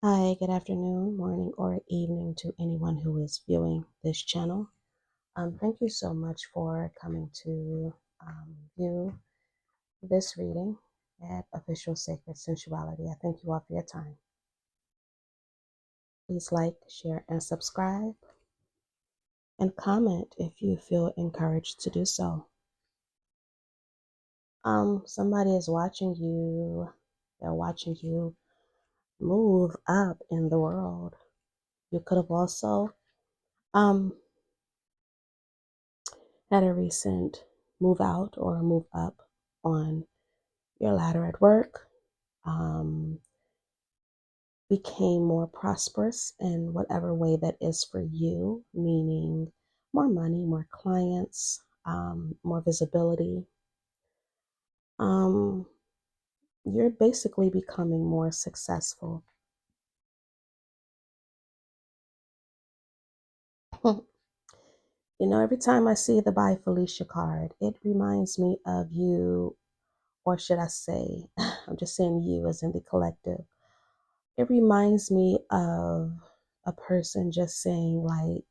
Hi, good afternoon, morning, or evening to anyone who is viewing this channel. Thank you so much for coming to view this reading at Official Sacred Sensuality. I thank you all for your time. Please like, share, and subscribe, and comment if you feel encouraged to do so. Somebody is watching you. They're watching you move up in the world. You could have also um had a recent move out or move up on your ladder at work, um, became more prosperous in whatever way that is for you, meaning more money, more clients, more visibility. Um, you're basically becoming more successful. Every time I see the By Felicia card, it reminds me of you, or should I say, I'm just saying you as in the collective. It reminds me of a person just saying, like,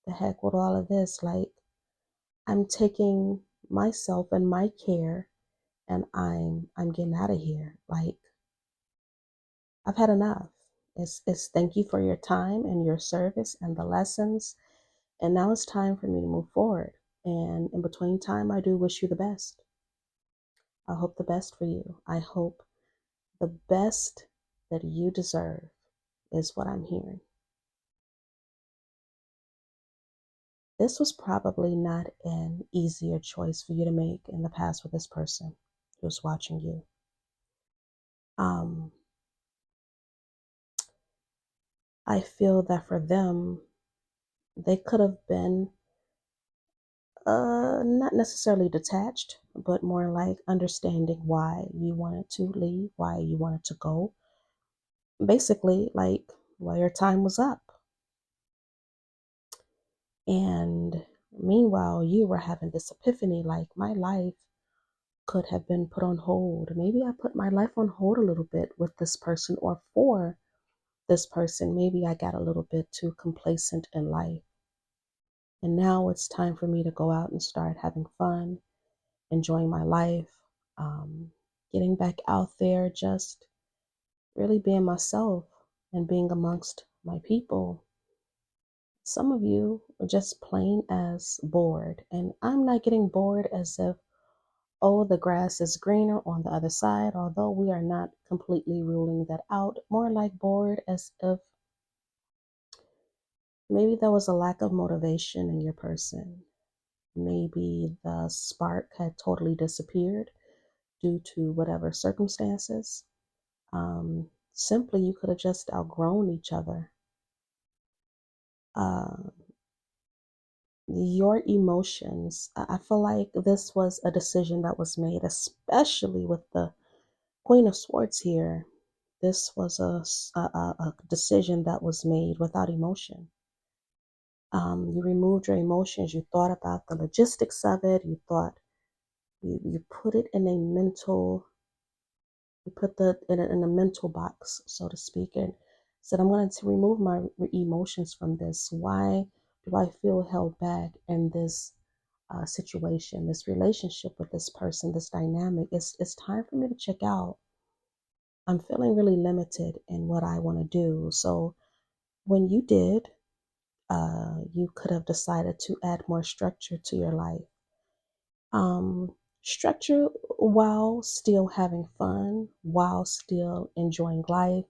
the heck with all of this. Like, I'm taking myself and my care and I'm getting out of here. Like, I've had enough. It's thank you for your time and your service and the lessons. And now it's time for me to move forward. And in between time, I do wish you the best. I hope the best for you. I hope the best that you deserve is what I'm hearing. This was probably not an easier choice for you to make in the past with this person who's watching you. Um, I feel that for them, they could have been not necessarily detached, but more like understanding why you wanted to leave, why you wanted to go. Basically, like, why your time was up. And meanwhile, you were having this epiphany, like, my life could have been put on hold. Maybe I put my life on hold a little bit with this person or for this person. Maybe I got a little bit too complacent in life. And now it's time for me to go out and start having fun, enjoying my life, getting back out there, just really being myself and being amongst my people. Some of you are just plain as bored. And I'm not getting bored as if, oh, the grass is greener on the other side, although we are not completely ruling that out. More like bored as if maybe there was a lack of motivation in your person. Maybe the spark had totally disappeared due to whatever circumstances. Simply, you could have just outgrown each other. Uh, your emotions, I feel like this was a decision that was made, especially with the Queen of Swords here. This was a decision that was made without emotion. You removed your emotions. You thought about the logistics of it. You thought you put it in a mental, you put the in a mental box, so to speak, and said, I'm going to remove my emotions from this. Why do I feel held back in this situation, this relationship with this person, this dynamic? It's time for me to check out. I'm feeling really limited in what I want to do. So when you did, you could have decided to add more structure to your life. Structure while still having fun, while still enjoying life.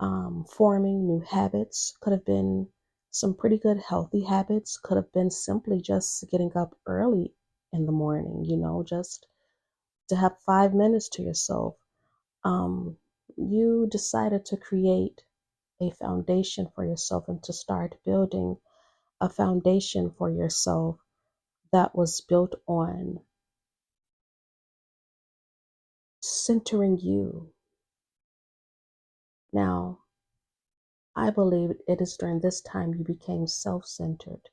Forming new habits could have been some pretty good healthy habits, could have been simply just getting up early in the morning, just to have 5 minutes to yourself. Um, you decided to create a foundation for yourself and to start building a foundation for yourself that was built on centering you. Now, I believe it is during this time you became self centered.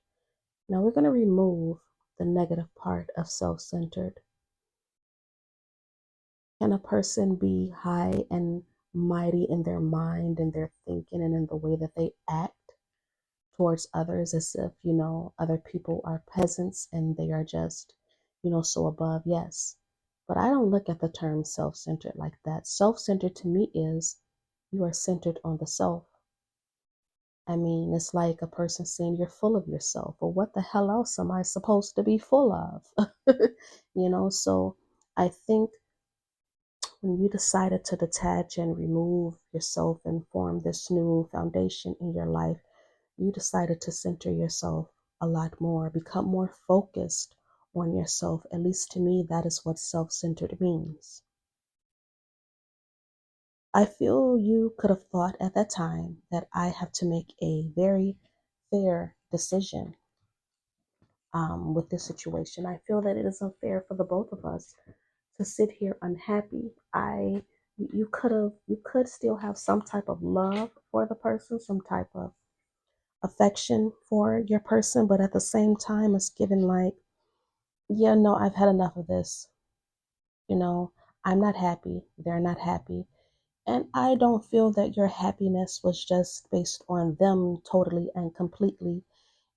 Now, we're going to remove the negative part of self centered. Can a person be high and mighty in their mind and their thinking and in the way that they act towards others, as if, other people are peasants and they are just, so above. Yes. But I don't look at the term self centered like that. Self centered to me is you are centered on the self. I mean, it's like a person saying you're full of yourself. Well, what the hell else am I supposed to be full of? So I think when you decided to detach and remove yourself and form this new foundation in your life, you decided to center yourself a lot more, become more focused on yourself. At least to me, that is what self centered means. I feel you could have thought at that time that I have to make a very fair decision with this situation. I feel that it is unfair for the both of us to sit here unhappy. You could still have some type of love for the person, some type of affection for your person, but at the same time, it's given like, yeah, no, I've had enough of this. You know, I'm not happy. They're not happy. And I don't feel that your happiness was just based on them totally and completely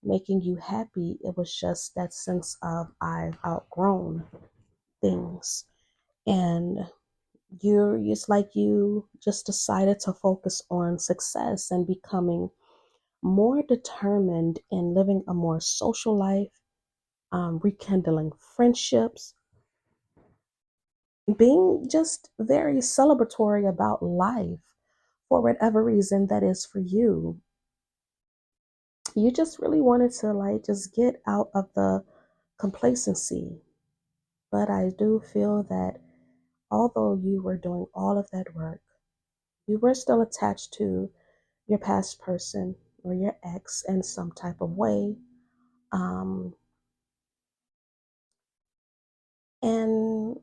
making you happy. It was just that sense of I've outgrown things. And it's like you just decided to focus on success and becoming more determined in living a more social life, rekindling friendships, being just very celebratory about life for whatever reason that is for you. You just really wanted to like just get out of the complacency. But I do feel that although you were doing all of that work, you were still attached to your past person or your ex in some type of way. Um, and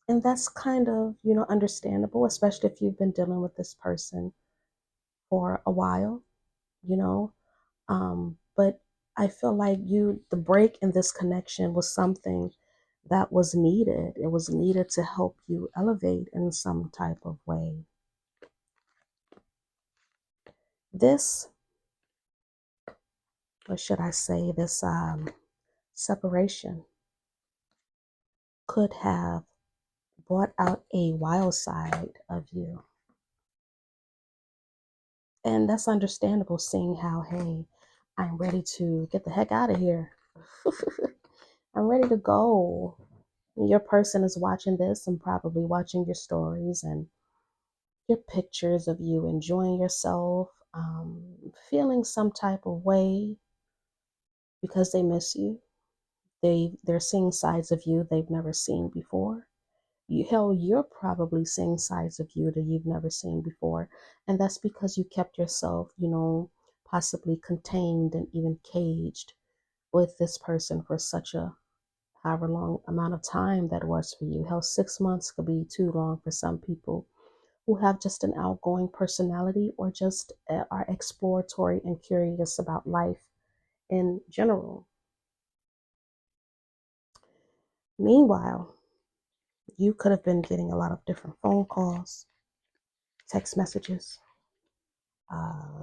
and that's kind of, understandable, especially if you've been dealing with this person for a while, you know. But I feel like the break in this connection was something that was needed. It was needed to help you elevate in some type of way. This, or should I say, this separation could have brought out a wild side of you. And that's understandable, seeing how, hey, I'm ready to get the heck out of here. I'm ready to go. Your person is watching this and probably watching your stories and your pictures of you enjoying yourself, feeling some type of way because they miss you. They're seeing sides of you they've never seen before. Hell, you're probably seeing sides of you that you've never seen before. And that's because you kept yourself, possibly contained and even caged with this person for such a however long amount of time that was for you. Hell, 6 months could be too long for some people who have just an outgoing personality or just are exploratory and curious about life in general. Meanwhile, you could have been getting a lot of different phone calls, text messages,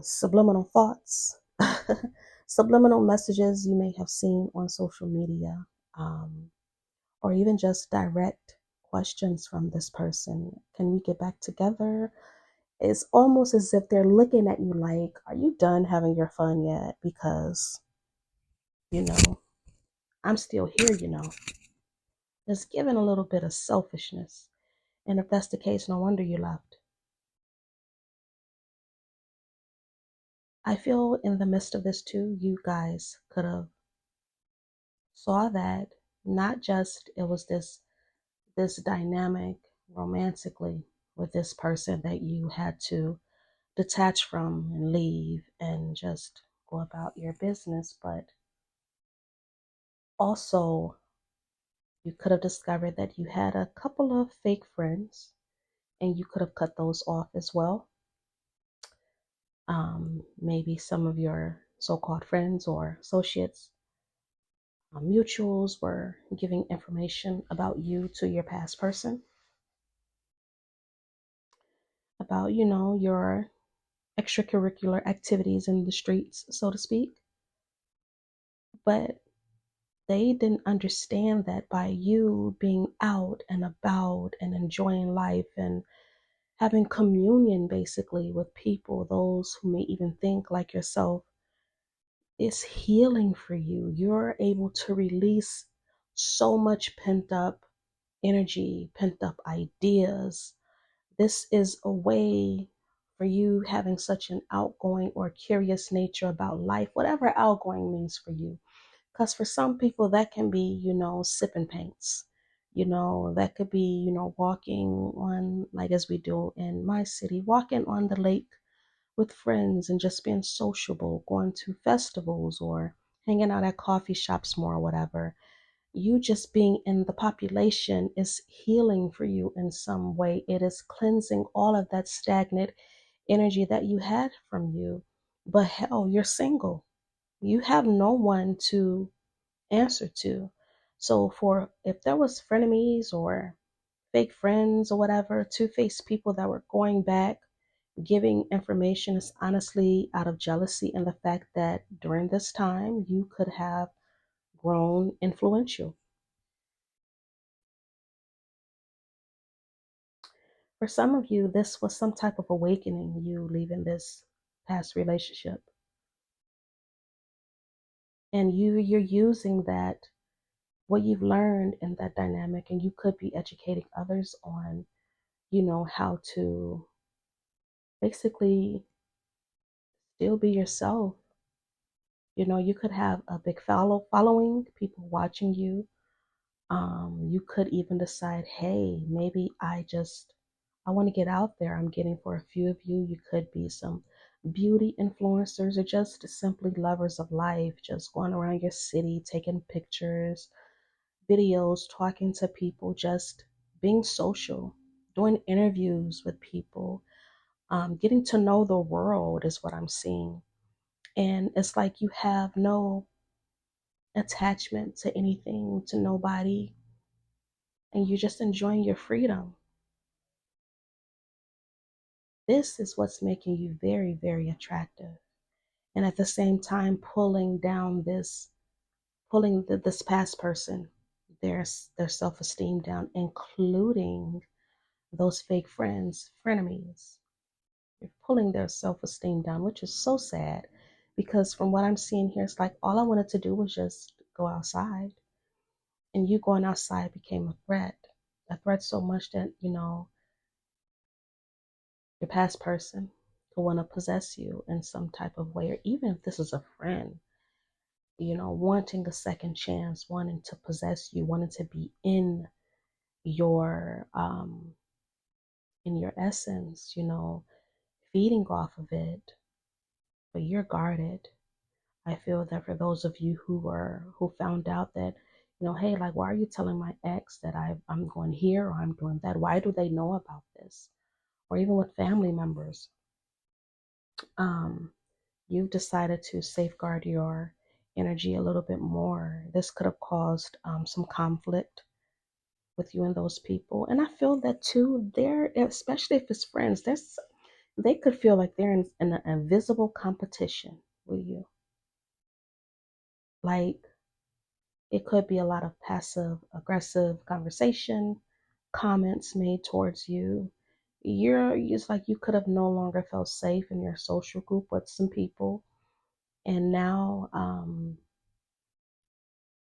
subliminal thoughts, subliminal messages you may have seen on social media, or even just direct questions from this person. Can we get back together? It's almost as if they're looking at you like, are you done having your fun yet? Because, you know, I'm still here. It's given a little bit of selfishness. And if that's the case, no wonder you left. I feel in the midst of this too, you guys could have saw that not just it was this dynamic romantically with this person that you had to detach from and leave and just go about your business, but also you could have discovered that you had a couple of fake friends and you could have cut those off as well. Maybe some of your so-called friends or associates, mutuals were giving information about you to your past person. about, your extracurricular activities in the streets, so to speak. But they didn't understand that by you being out and about and enjoying life and having communion basically with people, those who may even think like yourself, is healing for you. You're able to release so much pent up energy, pent up ideas. This is a way for you having such an outgoing or curious nature about life, whatever outgoing means for you. Because for some people, that can be, sipping paints. That could be, walking on, like as we do in my city, walking on the lake with friends and just being sociable, going to festivals or hanging out at coffee shops more or whatever. You just being in the population is healing for you in some way. It is cleansing all of that stagnant energy that you had from you. But hell, you're single. You have no one to answer to. So for if there was frenemies or fake friends or whatever, two-faced people that were going back, giving information is honestly out of jealousy and the fact that during this time you could have grown influential. For some of you, this was some type of awakening, you leaving this past relationship. And you're using that, what you've learned in that dynamic, and you could be educating others on, how to basically still be yourself. You could have a big following, people watching you. You could even decide, hey, maybe I want to get out there. I'm getting for a few of you. You could be some beauty influencers or just simply lovers of life, just going around your city, taking pictures, videos, talking to people, just being social, doing interviews with people, getting to know the world is what I'm seeing. And it's like you have no attachment to anything, to nobody, and you're just enjoying your freedom. This is what's making you very, very attractive. And at the same time, pulling this past person, their self-esteem down, including those fake friends, frenemies. You're pulling their self-esteem down, which is so sad because from what I'm seeing here, it's like all I wanted to do was just go outside. And you going outside became a threat so much that, your past person could want to possess you in some type of way, or even if this is a friend, wanting a second chance, wanting to possess you, wanting to be your in your essence, feeding off of it, but you're guarded. I feel that for those of you who found out that, hey, like, why are you telling my ex that I'm going here or I'm doing that? Why do they know about this? Or even with family members, um, you've decided to safeguard your energy a little bit more. This could have caused some conflict with you and those people. And I feel that too, they're, especially if it's friends, they could feel like they're in an invisible competition with you. Like it could be a lot of passive aggressive conversation, comments made towards you. It's like you could have no longer felt safe in your social group with some people. And now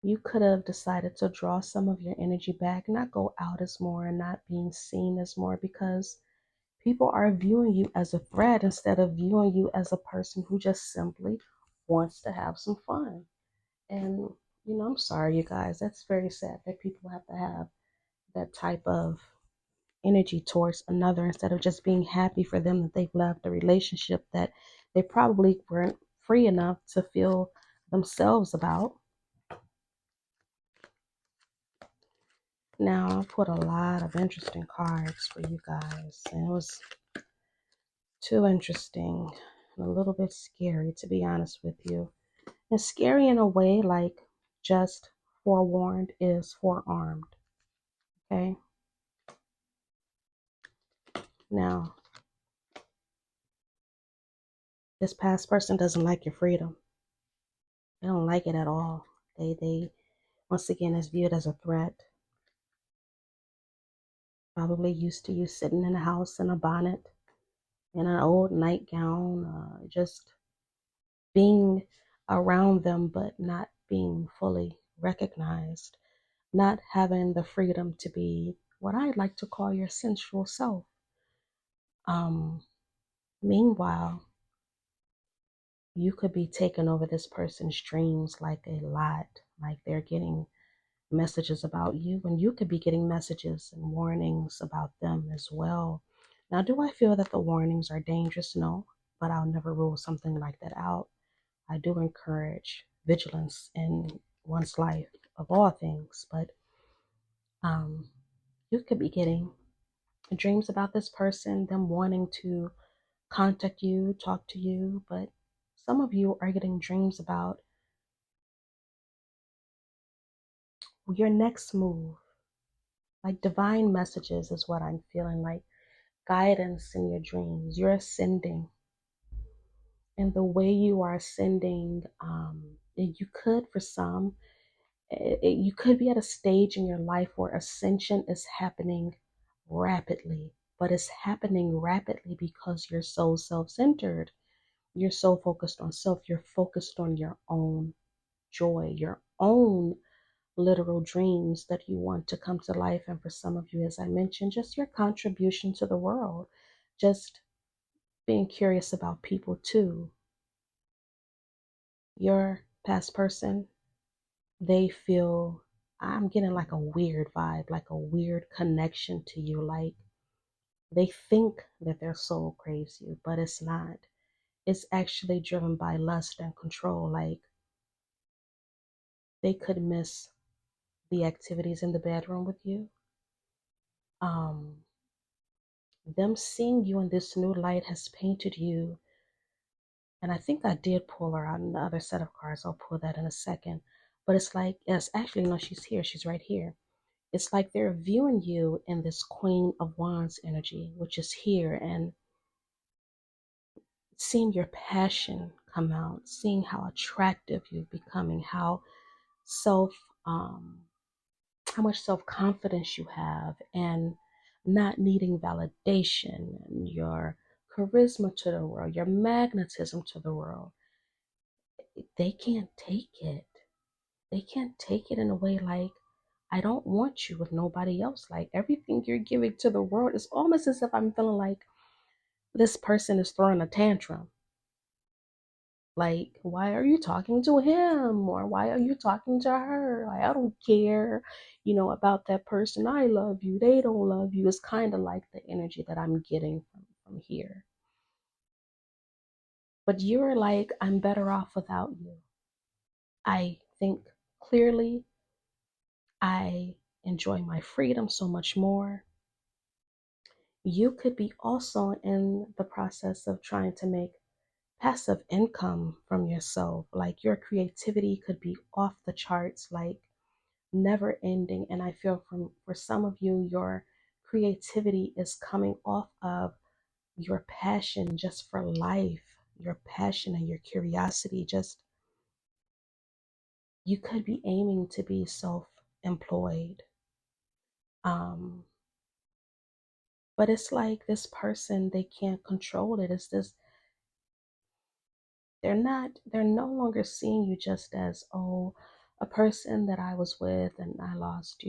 you could have decided to draw some of your energy back, not go out as more and not being seen as more because people are viewing you as a threat instead of viewing you as a person who just simply wants to have some fun. And, I'm sorry, you guys, that's very sad that people have to have that type of energy towards another instead of just being happy for them that they've left a relationship that they probably weren't free enough to feel themselves about. Now, I put a lot of interesting cards for you guys, and it was too interesting and a little bit scary, to be honest with you. And scary in a way like just forewarned is forearmed. Okay. Now, This past person doesn't like your freedom. They don't like it at all. They once again is viewed as a threat. Probably used to you sitting in a house in a bonnet, in an old nightgown, just being around them, but not being fully recognized, not having the freedom to be what I'd like to call your sensual self. Um, Meanwhile, you could be taking over this person's dreams like a lot, like they're getting messages about you, and you could be getting messages and warnings about them as well. Now, do I feel that the warnings are dangerous? No, but I'll never rule something like that out. I do encourage vigilance in one's life of all things, but um, you could be getting dreams about this person, them wanting to contact you, talk to you, but some of you are getting dreams about your next move. Like divine messages is what I'm feeling like. Guidance in your dreams. You're ascending. And the way you are ascending, you could, for some, you could be at a stage in your life where ascension is happening rapidly, but it's happening rapidly because you're so self-centered. You're so focused on self. You're focused on your own joy, your own literal dreams that you want to come to life. And for some of you, as I mentioned, just your contribution to the world, just being curious about people too. Your past person, they feel, I'm getting like a weird vibe, like a weird connection to you. Like they think that their soul craves you, but it's not. It's actually driven by lust and control. Like they could miss the activities in the bedroom with you. Them seeing you in this new light has painted you. And I think I did pull her out in the other set of cards. I'll pull that in a second. But it's like, yes, actually, no, she's here. She's right here. It's like they're viewing you in this Queen of Wands energy, which is here, and seeing your passion come out, seeing how attractive you're becoming, self, um, how much self-confidence you have, and not needing validation, and your charisma to the world, your magnetism to the world. They can't take it. They can't take it in a way like, I don't want you with nobody else. Like everything you're giving to the world is almost as if I'm feeling like this person is throwing a tantrum. Like, why are you talking to him? Or why are you talking to her? Like, I don't care, about that person. I love you. They don't love you. It's kind of like the energy that I'm getting from here. But you're like, I'm better off without you. I think clearly. I enjoy my freedom so much more. You could be also in the process of trying to make passive income from yourself. Like your creativity could be off the charts, like never ending. And I feel for some of you, your creativity is coming off of your passion just for life, your passion and your curiosity. Just you could be aiming to be self-employed. Um, But it's like this person, they can't control it. It's this, they're no longer seeing you just as, oh, a person that I was with and I lost,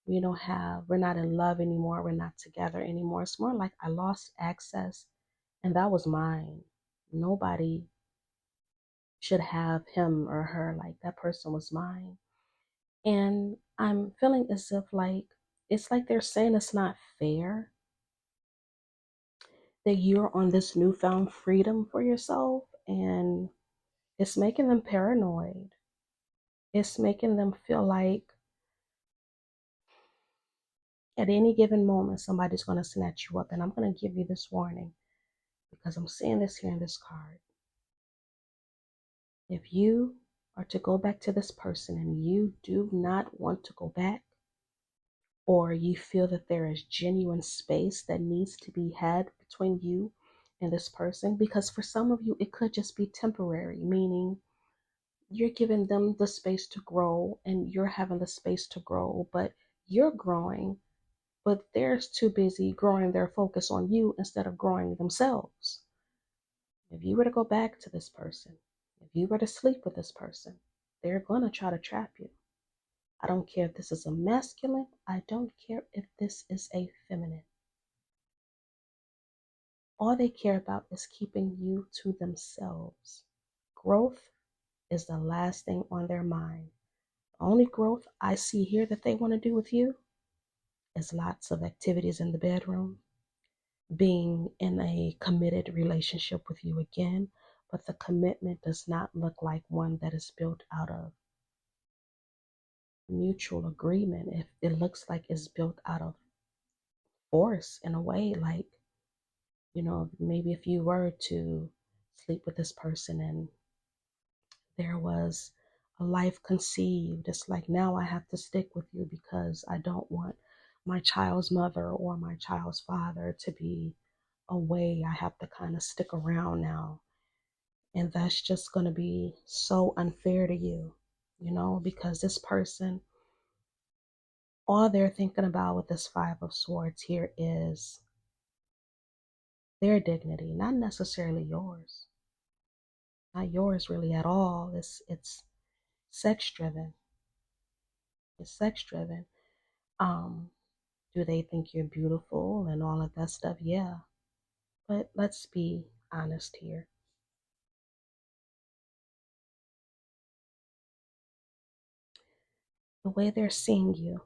we're not in love anymore. We're not together anymore. It's more like I lost access and that was mine. Nobody should have him or her. Like that person was mine. And I'm feeling as if like, it's like they're saying it's not fair that you're on this newfound freedom for yourself, and it's making them paranoid. It's making them feel like at any given moment somebody's going to snatch you up. And I'm going to give you this warning because I'm seeing this here in this card. If you are to go back to this person and you do not want to go back, or you feel that there is genuine space that needs to be had between you in this person, because for some of you, it could just be temporary, meaning you're giving them the space to grow and you're having the space to grow, but you're growing, but they're too busy growing their focus on you instead of growing themselves. If you were to go back to this person, if you were to sleep with this person, they're going to try to trap you. I don't care if this is a masculine, I don't care if this is a feminine. All they care about is keeping you to themselves. Growth is the last thing on their mind. The only growth I see here that they want to do with you is lots of activities in the bedroom, being in a committed relationship with you again, but the commitment does not look like one that is built out of mutual agreement. If it looks like it's built out of force in a way, like, maybe if you were to sleep with this person and there was a life conceived, it's like, now I have to stick with you because I don't want my child's mother or my child's father to be away. I have to kind of stick around now. And that's just going to be so unfair to you, because this person, all they're thinking about with this Five of Swords here is their dignity, not necessarily yours. Not yours really at all. It's sex driven. It's sex driven. Um, do they think you're beautiful and all of that stuff? Yeah. But let's be honest here. The way they're seeing you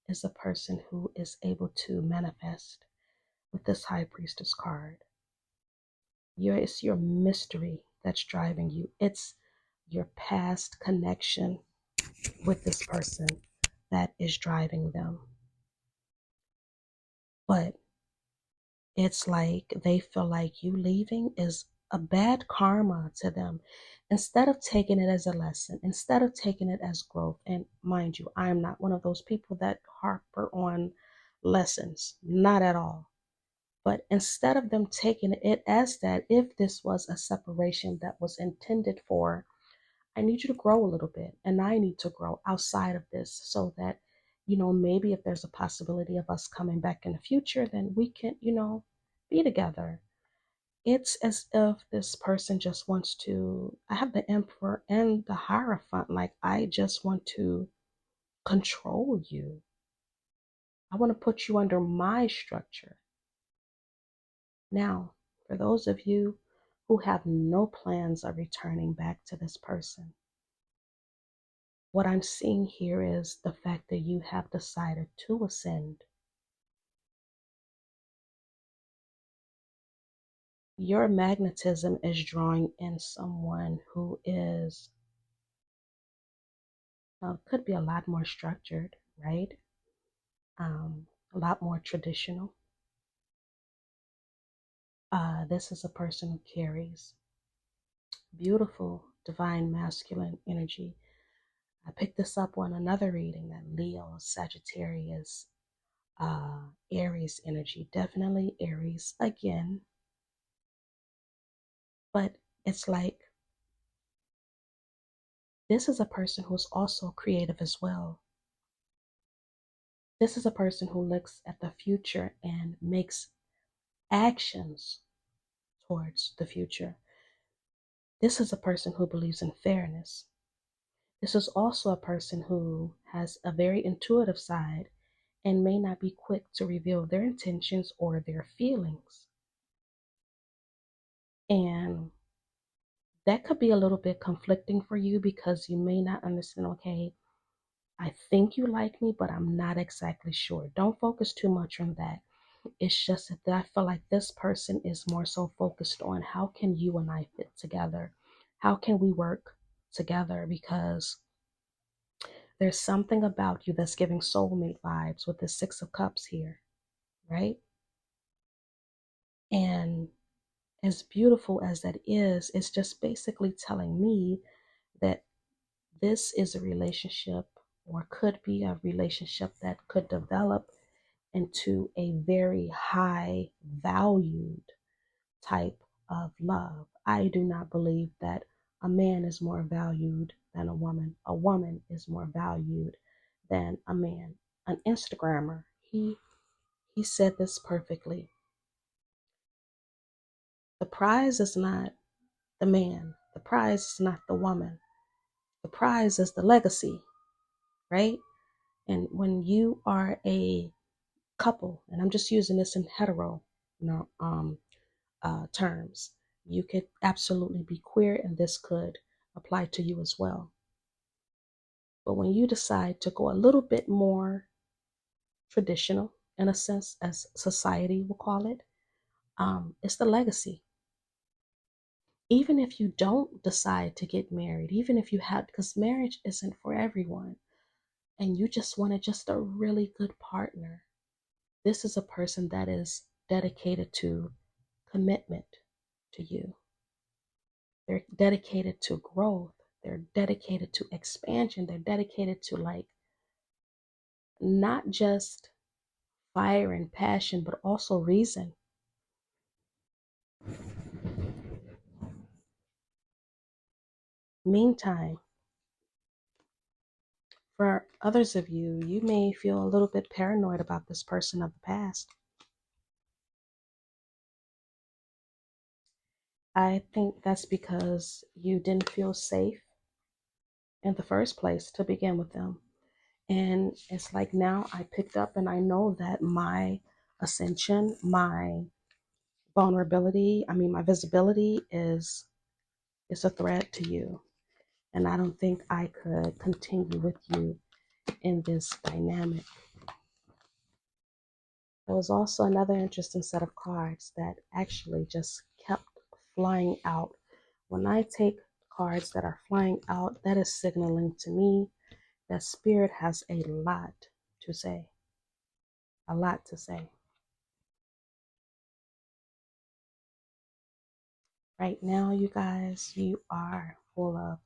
is a person who is able to manifest with this High Priestess card. It's your mystery that's driving you. It's your past connection with this person that is driving them. But it's like they feel like you leaving is a bad karma to them. Instead of taking it as a lesson, instead of taking it as growth, and mind you, I am not one of those people that harper on lessons, not at all. But instead of them taking it as that, if this was a separation that was intended for, I need you to grow a little bit and I need to grow outside of this so that, maybe if there's a possibility of us coming back in the future, then we can, be together. It's as if this person just wants to, I have the Emperor and the Hierophant, like, I just want to control you. I want to put you under my structure. Now, for those of you who have no plans of returning back to this person, what I'm seeing here is the fact that you have decided to ascend. Your magnetism is drawing in someone who is, could be a lot more structured, right? A lot more traditional. This is a person who carries beautiful divine masculine energy. I picked this up on another reading that Leo, Sagittarius, Aries energy, definitely Aries again. But it's like, this is a person who's also creative as well. This is a person who looks at the future and makes actions towards the future. This is a person who believes in fairness. This is also a person who has a very intuitive side and may not be quick to reveal their intentions or their feelings. And that could be a little bit conflicting for you because you may not understand, okay, I think you like me, but I'm not exactly sure. Don't focus too much on that. It's just that I feel like this person is more so focused on how can you and I fit together? How can we work together? Because there's something about you that's giving soulmate vibes with the Six of Cups here, right? And as beautiful as that is, it's just basically telling me that this is a relationship or could be a relationship that could develop into a very high valued type of love. I do not believe that a man is more valued than a woman. A woman is more valued than a man. An Instagrammer, he said this perfectly. The prize is not the man. The prize is not the woman. The prize is the legacy, right? And when you are a couple, and I'm just using this in hetero, terms, you could absolutely be queer, and this could apply to you as well. But when you decide to go a little bit more traditional, in a sense, as society will call it, it's the legacy. Even if you don't decide to get married, even if you have, because marriage isn't for everyone, and you just wanted just a really good partner, this is a person that is dedicated to commitment to you. They're dedicated to growth. They're dedicated to expansion. They're dedicated to, like, not just fire and passion, but also reason. Meantime, for others of you, you may feel a little bit paranoid about this person of the past. I think that's because you didn't feel safe in the first place to begin with them. And it's like now I picked up and I know that my ascension, my vulnerability, my visibility is a threat to you. And I don't think I could continue with you in this dynamic. There was also another interesting set of cards that actually just kept flying out. When I take cards that are flying out, that is signaling to me that Spirit has a lot to say. A lot to say. Right now, you guys, you are full of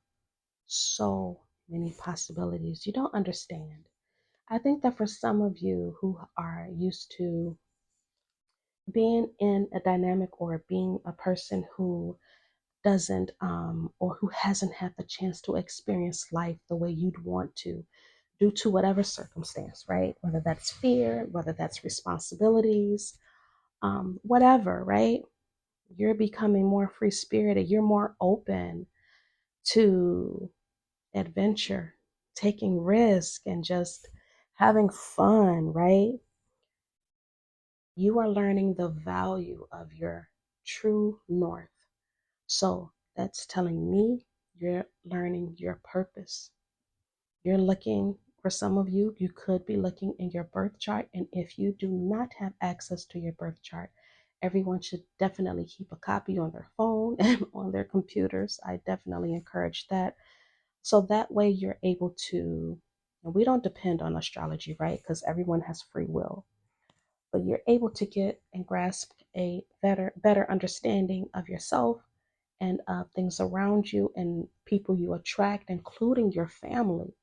so many possibilities. You don't understand. I think that for some of you who are used to being in a dynamic or being a person who doesn't or who hasn't had the chance to experience life the way you'd want to, due to whatever circumstance, right? Whether that's fear, whether that's responsibilities, whatever, right? You're becoming more free spirited. You're more open to adventure, taking risk, and just having fun, right? You are learning the value of your true north. So that's telling me you're learning your purpose. You're looking, for some of you, you could be looking in your birth chart. And if you do not have access to your birth chart, everyone should definitely keep a copy on their phone and on their computers. I definitely encourage that. So that way you're able to, and we don't depend on astrology, right? Because everyone has free will. But you're able to get and grasp a better understanding of yourself and of things around you and people you attract, including your family,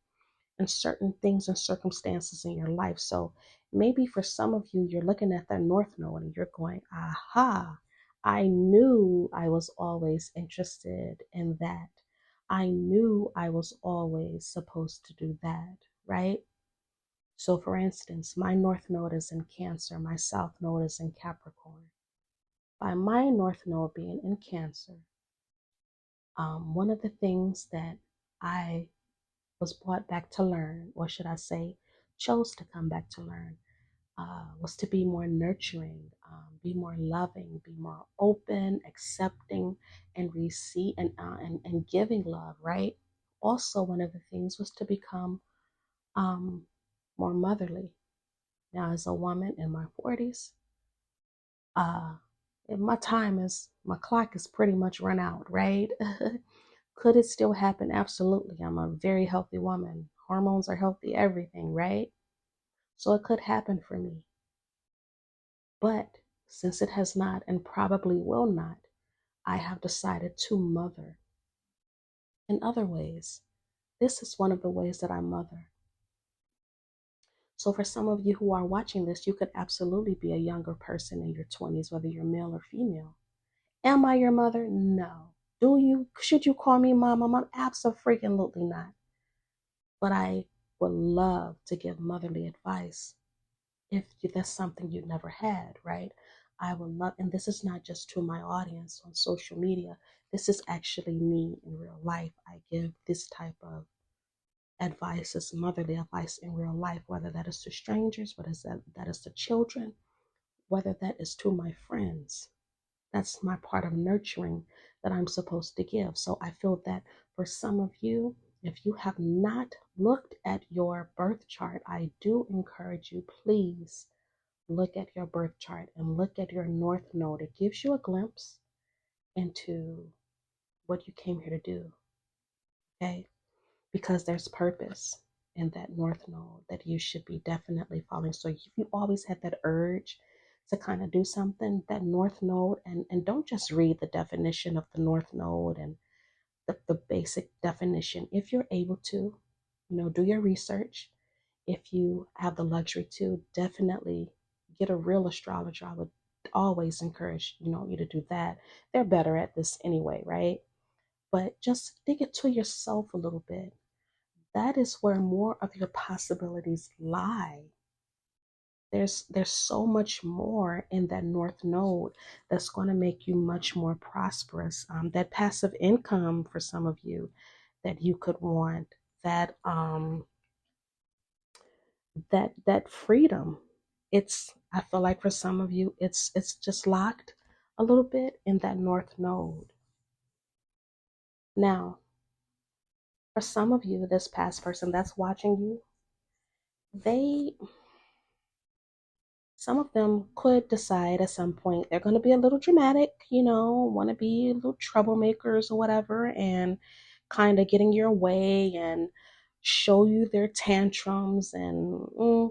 and certain things and circumstances in your life. So maybe for some of you, you're looking at that North Node and you're going, aha, I knew I was always interested in that. I knew I was always supposed to do that, right? So for instance, my North Node is in Cancer, my South Node is in Capricorn. By my North Node being in Cancer, one of the things that I was brought back to learn, or should I say, chose to come back to learn, was to be more nurturing, be more loving, be more open, accepting, and receive and giving love. Right. Also, one of the things was to become more motherly. Now, as a woman in my 40s, uh, my clock is pretty much run out. Right. Could it still happen? Absolutely. I'm a very healthy woman. Hormones are healthy, everything, right? So it could happen for me. But since it has not and probably will not, I have decided to mother in other ways. This is one of the ways that I mother. So for some of you who are watching this, you could absolutely be a younger person in your 20s, whether you're male or female. Am I your mother? No. Should you call me mama? Mom? Absolutely not. But I would love to give motherly advice if that's something you've never had, right? I would love, and this is not just to my audience on social media. This is actually me in real life. I give this type of advice, as motherly advice in real life, whether that is to strangers, whether that is to children, whether that is to my friends. That's my part of nurturing that I'm supposed to give. So I feel that for some of you, if you have not looked at your birth chart, I do encourage you, please look at your birth chart and look at your north node. It gives you a glimpse into what you came here to do, okay? Because there's purpose in that north node that you should be definitely following. So if you always had that urge to kind of do something, that north node, and don't just read the definition of the north node and the basic definition. If you're able to, do your research. If you have the luxury to, definitely get a real astrologer. I would always encourage, you to do that. They're better at this anyway, right? But just dig it to yourself a little bit. That is where more of your possibilities lie. There's so much more in that north node that's going to make you much more prosperous. That passive income for some of you that you could want, that freedom. I feel like for some of you, it's just locked a little bit in that north node. Now, for some of you, this past person that's watching you, they some of them could decide at some point they're going to be a little dramatic, want to be little troublemakers or whatever, and kind of get in your way and show you their tantrums, and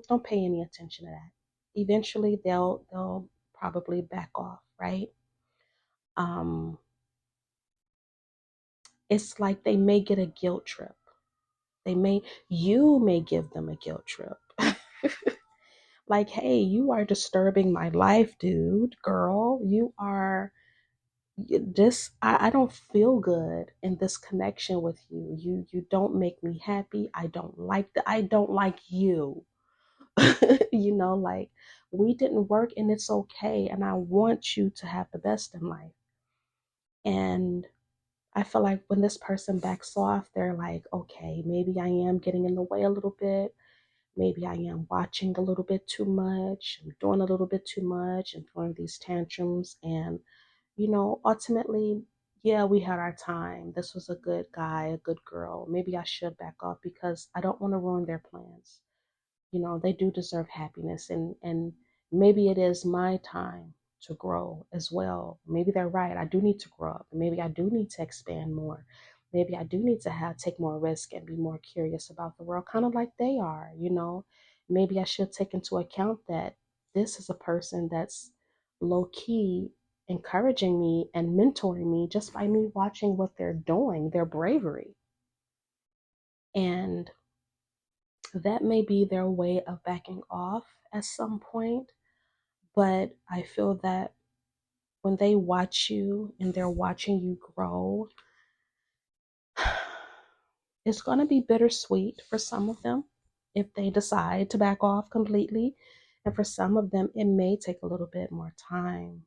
don't pay any attention to that. Eventually, they'll probably back off, right? Um, it's like they may get a guilt trip. You may give them a guilt trip. Like, hey, you are disturbing my life, dude, girl. You are this. I don't feel good in this connection with you. You don't make me happy. I don't like you. Like, we didn't work and it's okay. And I want you to have the best in life. And I feel like when this person backs off, they're like, okay, maybe I am getting in the way a little bit. Maybe I am watching a little bit too much. I'm doing a little bit too much and throwing these tantrums. And, ultimately, yeah, we had our time. This was a good guy, a good girl. Maybe I should back off because I don't want to ruin their plans. They do deserve happiness, and maybe it is my time to grow as well. Maybe they're right. I do need to grow up. Maybe I do need to expand more. Maybe I do need to take more risk and be more curious about the world, kind of like they are. Maybe I should take into account that this is a person that's low key encouraging me and mentoring me just by me watching what they're doing, their bravery. And that may be their way of backing off at some point, but I feel that when they watch you and they're watching you grow, it's going to be bittersweet for some of them if they decide to back off completely. And for some of them, it may take a little bit more time.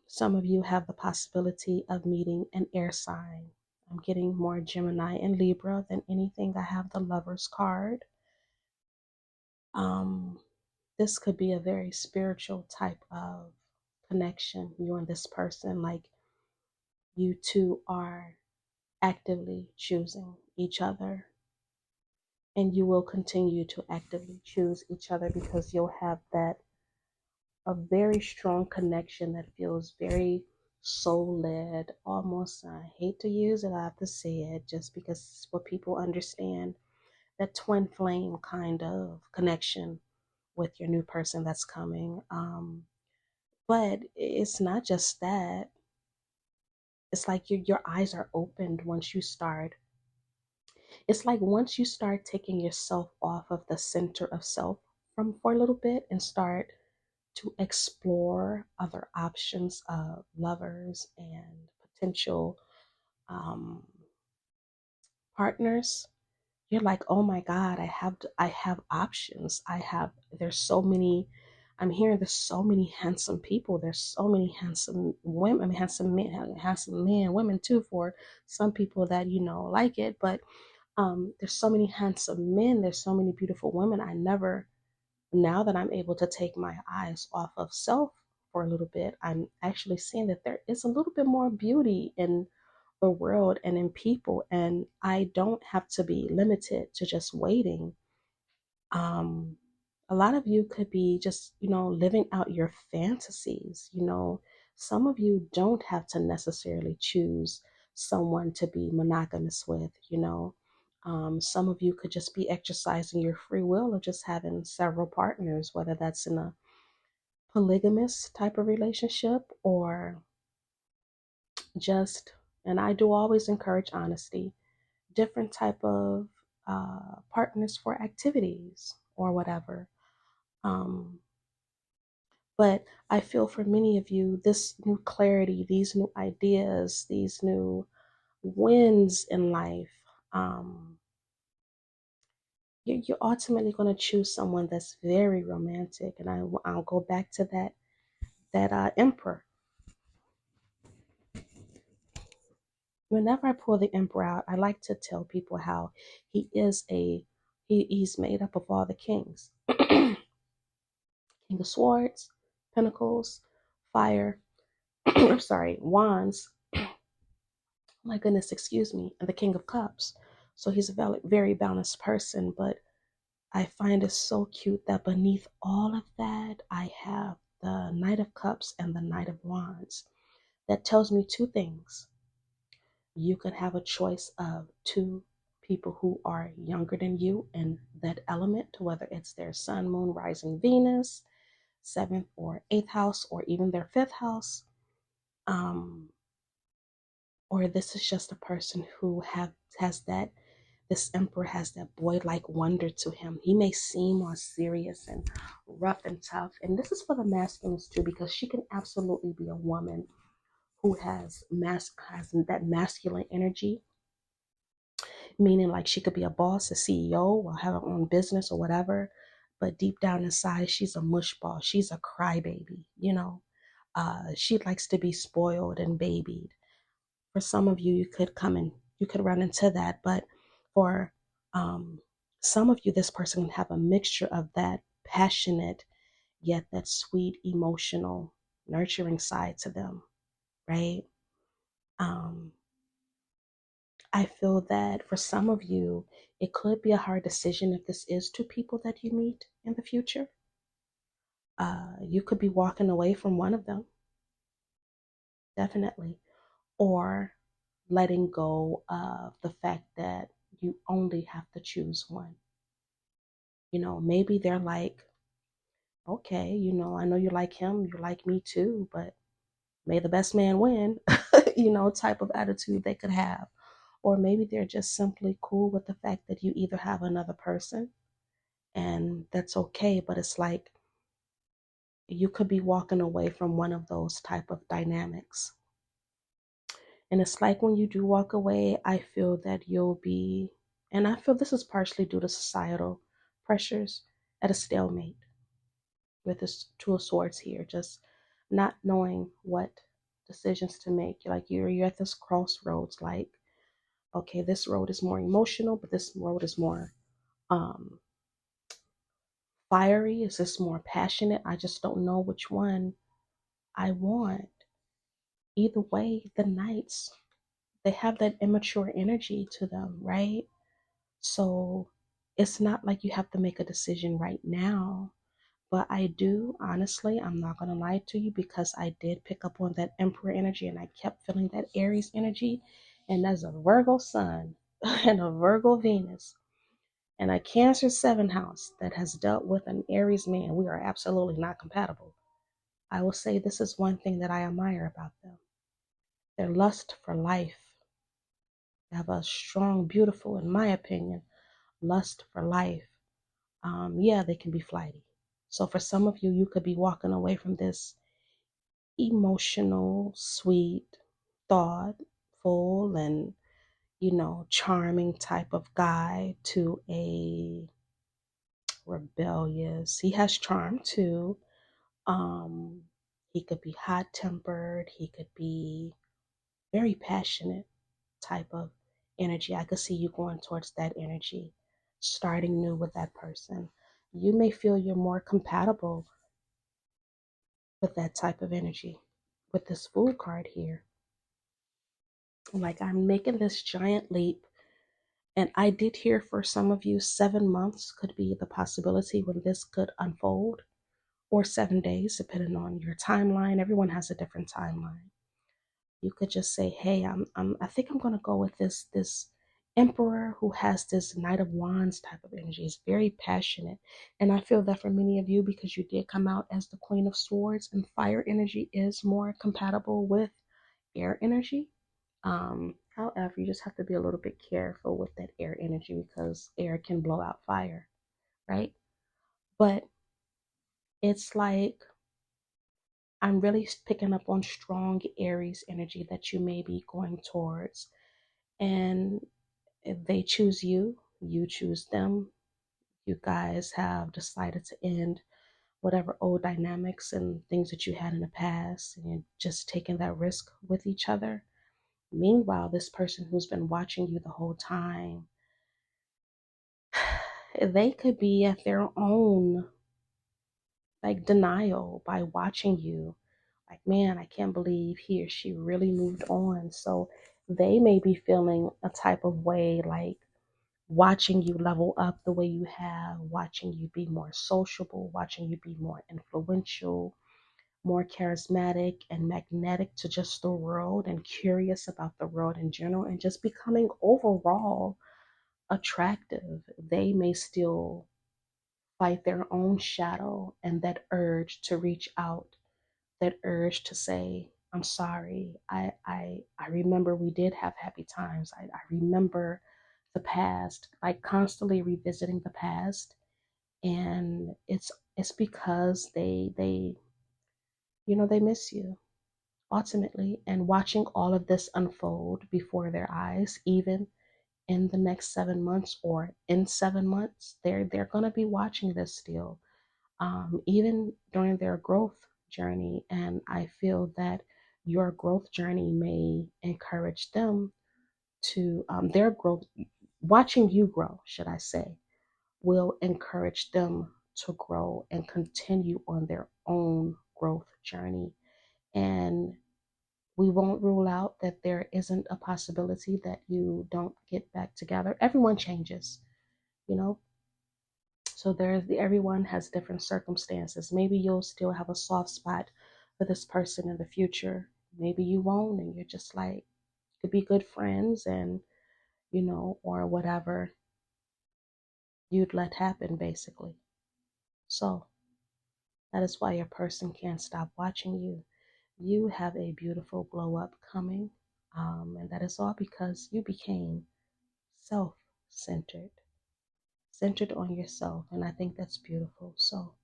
Some of you have the possibility of meeting an air sign. I'm getting more Gemini and Libra than anything. I have the Lover's card. This could be a very spiritual type of connection, you and this person. Like, you two are actively choosing each other, and you will continue to actively choose each other because you'll have that a very strong connection that feels very soul led, almost. I hate to use it, I have to say it just because it's what people understand, that twin flame kind of connection with your new person that's coming. But it's not just that. It's like your eyes are opened once you start. It's like once you start taking yourself off of the center of self for a little bit and start to explore other options of lovers and potential um, partners, you're like, oh my God, I have options. There's so many, I'm hearing there's so many handsome people. There's so many handsome women, I mean, handsome men, women too, for some people that, like it. But there's so many handsome men. There's so many beautiful women. Now that I'm able to take my eyes off of self for a little bit, I'm actually seeing that there is a little bit more beauty in the world and in people. And I don't have to be limited to just waiting. Um, a lot of you could be just, living out your fantasies. Some of you don't have to necessarily choose someone to be monogamous with. Some of you could just be exercising your free will of just having several partners, whether that's in a polygamous type of relationship or just, and I do always encourage honesty, different type of partners for activities or whatever. But I feel for many of you, this new clarity, these new ideas, these new wins in life, you're ultimately going to choose someone that's very romantic. And I'll go back to that emperor. Whenever I pull the emperor out, I like to tell people how he's made up of all the kings. King of Swords, Pentacles, Fire, I'm sorry, Wands, my goodness, excuse me, and the King of Cups. So he's a very balanced person, but I find it so cute that beneath all of that, I have the Knight of Cups and the Knight of Wands. That tells me two things. You could have a choice of two people who are younger than you in that element, whether it's their sun, moon, rising Venus, seventh or eighth house, or even their fifth house. Or this is just a person who has that, this emperor has that boy-like wonder to him. He may seem more serious and rough and tough. And this is for the masculines too, because she can absolutely be a woman who has that masculine energy, meaning like she could be a boss, a CEO, or have her own business or whatever. But deep down inside, she's a mush ball. She's a crybaby. She likes to be spoiled and babied. For some of you, you could run into that. But for some of you, this person can have a mixture of that passionate, yet that sweet, emotional, nurturing side to them, right? I feel that for some of you, it could be a hard decision if this is two people that you meet in the future. You could be walking away from one of them, definitely, or letting go of the fact that you only have to choose one. Maybe they're like, okay, I know you like him, you like me too, but may the best man win, type of attitude they could have. Or maybe they're just simply cool with the fact that you either have another person and that's okay, but it's like you could be walking away from one of those type of dynamics. And it's like when you do walk away, I feel that and I feel this is partially due to societal pressures, at a stalemate with this Two of Swords here, just not knowing what decisions to make. Like you're at this crossroads, like, okay, this road is more emotional, but this road is more um, fiery. Is this more passionate? I just don't know which one I want. Either way, the Knights, they have that immature energy to them, right? So it's not like you have to make a decision right now. But I do, honestly, I'm not going to lie to you, because I did pick up on that Emperor energy and I kept feeling that Aries energy. And as a Virgo sun and a Virgo Venus and a Cancer 7th house that has dealt with an Aries man, we are absolutely not compatible. I will say this is one thing that I admire about them: their lust for life. They have a strong, beautiful, in my opinion, lust for life. Yeah, they can be flighty. So for some of you, you could be walking away from this emotional, sweet, thoughtful, and, charming type of guy to a rebellious. He has charm too. Um, he could be hot tempered. He could be very passionate type of energy. I could see you going towards that energy, starting new with that person. You may feel you're more compatible with that type of energy with this Fool card here. Like, I'm making this giant leap. And I did hear for some of you, 7 months could be the possibility when this could unfold, or 7 days, depending on your timeline. Everyone has a different timeline. You could just say, "Hey, I think I'm gonna go with this emperor who has this Knight of Wands type of energy. Is very passionate." And I feel that for many of you, because you did come out as the Queen of Swords, and fire energy is more compatible with air energy. However, you just have to be a little bit careful with that air energy, because air can blow out fire, right? But it's like, I'm really picking up on strong Aries energy that you may be going towards. And if they choose you, you choose them. You guys have decided to end whatever old dynamics and things that you had in the past, and you're just taking that risk with each other. Meanwhile, this person who's been watching you the whole time, they could be at their own like denial by watching you. Like, man, I can't believe he or she really moved on. So they may be feeling a type of way, like watching you level up the way you have, watching you be more sociable, watching you be more influential, more charismatic and magnetic to just the world, and curious about the world in general, and just becoming overall attractive. They may still fight their own shadow and that urge to reach out, that urge to say, "I'm sorry. I remember we did have happy times. I remember the past," like constantly revisiting the past. And it's because they miss you ultimately. And watching all of this unfold before their eyes, even in the next 7 months or in 7 months, they're gonna be watching this still, even during their growth journey. And I feel that your growth journey may encourage them to, their growth, watching you grow, should I say, will encourage them to grow and continue on their own growth journey. And we won't rule out that there isn't a possibility that you don't get back together. Everyone changes, you know. So everyone has different circumstances. Maybe you'll still have a soft spot for this person in the future. Maybe you won't, and you're just like, could be good friends, and or whatever you'd let happen, basically. So that is why your person can't stop watching you. You have a beautiful glow up coming, and that is all because you became self-centered, centered on yourself, and I think that's beautiful. So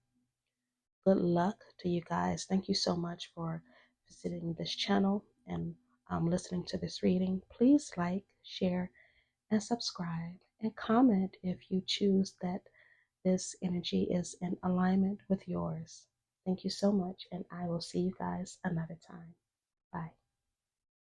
good luck to you guys. Thank you so much for visiting this channel and listening to this reading. Please like, share, and subscribe, and comment if you choose that this energy is in alignment with yours. Thank you so much, and I will see you guys another time. Bye.